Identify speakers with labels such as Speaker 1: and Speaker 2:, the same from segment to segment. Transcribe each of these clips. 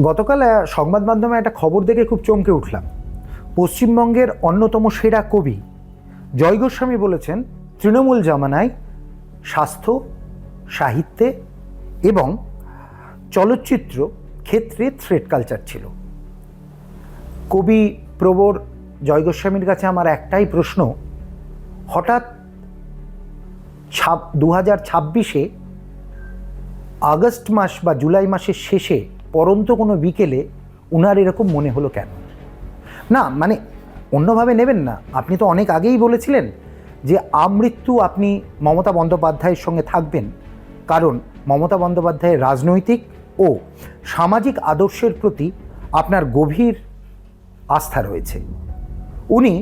Speaker 1: গতকাল সংবাদ মাধ্যমে একটা খবর দেখে খুব চমকে উঠলাম। পশ্চিমবঙ্গের অন্যতম সেরা কবি জয় গোস্বামী বলেছেন, তৃণমূল জামানায় স্বাস্থ্য, সাহিত্যে এবং চলচ্চিত্র ক্ষেত্রে থ্রেড কালচার ছিল। কবি প্রবর জয় গোস্বামীর কাছে আমার একটাই প্রশ্ন, হঠাৎ 2026-এ আগস্ট মাস বা জুলাই মাসের শেষে পরন্ত কোনো বিকেলে উনার এরকম মনে হলো কেন? না মানে অন্যভাবে নেবেন না, আপনি তো অনেক আগেই বলেছিলেন যে আমৃত্যু আপনি মমতা বন্দ্যোপাধ্যায়ের সঙ্গে থাকবেন, কারণ মমতা বন্দ্যোপাধ্যায়ের রাজনৈতিক ও সামাজিক আদর্শের প্রতি আপনার গভীর আস্থা রয়েছে। উনি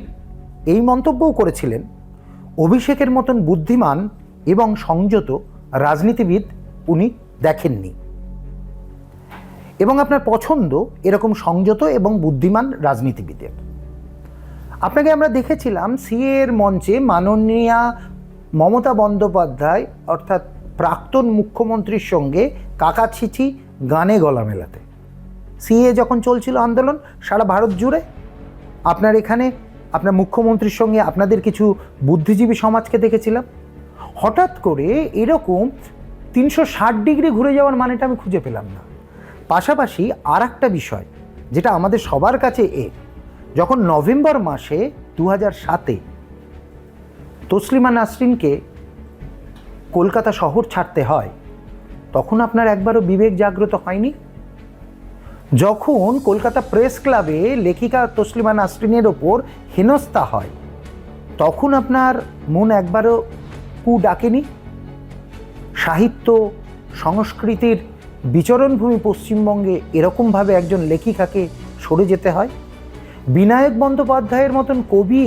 Speaker 1: এই মন্তব্যও করেছিলেন, অভিষেকের মতন বুদ্ধিমান এবং সংযত রাজনীতিবিদ উনি দেখেননি, এবং আপনার পছন্দ এরকম সংযত এবং বুদ্ধিমান রাজনীতিবিদের। আপনাকে আমরা দেখেছিলাম সিএর মঞ্চে মাননীয়া মমতা বন্দ্যোপাধ্যায় অর্থাৎ প্রাক্তন মুখ্যমন্ত্রীর সঙ্গে কাকাছিচি গানে গলা মেলাতে। সিএ যখন চলছিল আন্দোলন সারা ভারত জুড়ে, আপনার এখানে আপনার মুখ্যমন্ত্রীর সঙ্গে আপনাদের কিছু বুদ্ধিজীবী সমাজকে দেখেছিলাম। হঠাৎ করে এরকম 360 ডিগ্রি ঘুরে যাওয়ার মানেটা আমি খুঁজে পেলাম না। পাশাপাশি আর একটা বিষয় যেটা আমাদের সবার কাছে যখন নভেম্বর মাসে 2007-এ তসলিমা নাসরিনকে কলকাতা শহর ছাড়তে হয়, তখন আপনার একবারও বিবেক জাগ্রত হয়নি? যখন কলকাতা প্রেস ক্লাবে লেখিকা তসলিমা নাসরিনের ওপর হেনস্থা হয়, তখন আপনার মন একবারও কু ডাকেনি? সাহিত্য সংস্কৃতির বিচরণভূমি পশ্চিমবঙ্গে এরকমভাবে একজন লেখিকাকে সরে যেতে হয়? বিনায়ক বন্দ্যোপাধ্যায়ের মতন কবি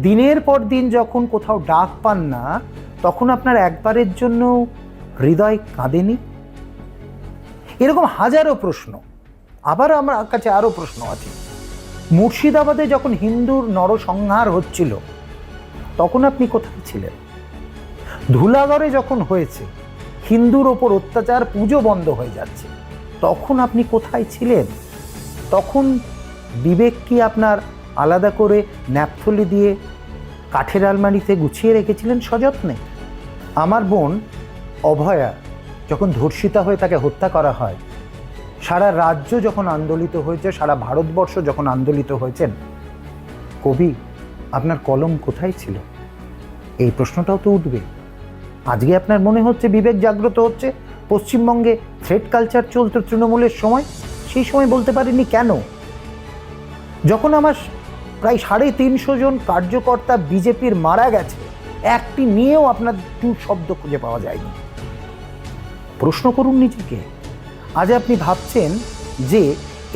Speaker 1: দিনের পর দিন যখন কোথাও ডাক পান না, তখন আপনার একবারের জন্য হৃদয় কাঁদেনি? এরকম হাজারো প্রশ্ন। আবার আমার কাছে আরও প্রশ্ন আছে। মুর্শিদাবাদে যখন হিন্দুর নরসংহার হচ্ছিল, তখন আপনি কোথায় ছিলেন? ধুলাগড়ে যখন হয়েছে, হিন্দুর ওপর অত্যাচার, পুজো বন্ধ হয়ে যাচ্ছে, তখন আপনি কোথায় ছিলেন? তখন বিবেক কি আপনার আলাদা করে ন্যাপথলি দিয়ে কাঠের আলমারিতে গুছিয়ে রেখেছিলেন সযত্নে? আমার বোন অভয়া যখন ধর্ষিতা হয়ে তাকে হত্যা করা হয়, সারা রাজ্য যখন আন্দোলিত হয়েছে, সারা ভারতবর্ষ যখন আন্দোলিত হয়েছেন, কবি আপনার কলম কোথায় ছিল? এই প্রশ্নটাও তো উঠবে। আজকে আপনার মনে হচ্ছে বিবেক জাগ্রত হচ্ছে, পশ্চিমবঙ্গে থ্রেড কালচার চলতো তৃণমূলের সময়, সেই সময় বলতে পারেননি কেন? যখন আমার প্রায় 350 জন কার্যকর্তা বিজেপির মারা গেছে, একটি নিয়েও আপনার টু শব্দ খুঁজে পাওয়া যায়নি। প্রশ্ন করুন নিজেকে। আজ আপনি ভাবছেন যে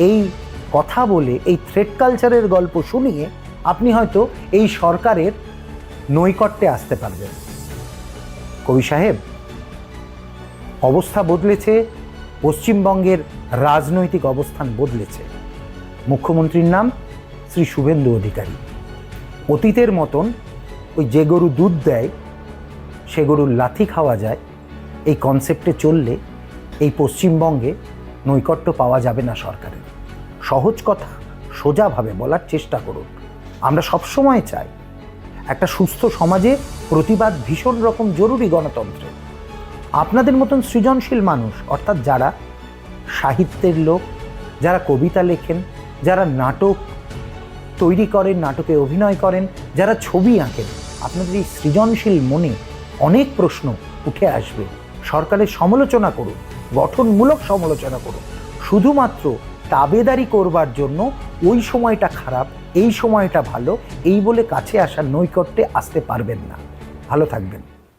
Speaker 1: এই কথা বলে, এই থ্রেড কালচারের গল্প শুনিয়ে আপনি হয়তো এই সরকারের নৈকট্যে আসতে পারবেন। কবি সাহেব, অবস্থা বদলেছে, পশ্চিমবঙ্গের রাজনৈতিক অবস্থান বদলেছে। মুখ্যমন্ত্রীর নাম শ্রী শুভেন্দু অধিকারী। অতীতের মতন ওই যে গরু দুধ দেয় সে গরুর লাথি খাওয়া যায়, এই কনসেপ্টে চললে এই পশ্চিমবঙ্গে নৈকট্য পাওয়া যাবে না সরকারের। সহজ কথা সোজাভাবে বলার চেষ্টা করুন। আমরা সবসময় চাই একটা সুস্থ সমাজে প্রতিবাদ ভীষণ রকম জরুরি গণতন্ত্রে। আপনাদের মতন সৃজনশীল মানুষ, অর্থাৎ যারা সাহিত্যের লোক, যারা কবিতা লেখেন, যারা নাটক তৈরি করেন, নাটকে অভিনয় করেন, যারা ছবি আঁকেন, আপনাদের এই সৃজনশীল মনে অনেক প্রশ্ন উঠে আসবে। সরকারের সমালোচনা করুন, গঠনমূলক সমালোচনা করুন। শুধুমাত্র তাবেদারি করবার জন্য ওই সময়টা খারাপ, এই সময়টা ভালো, এই বলে কাছে আসার নৈকট্যে আসতে পারবেন না। ভালো থাকবেন।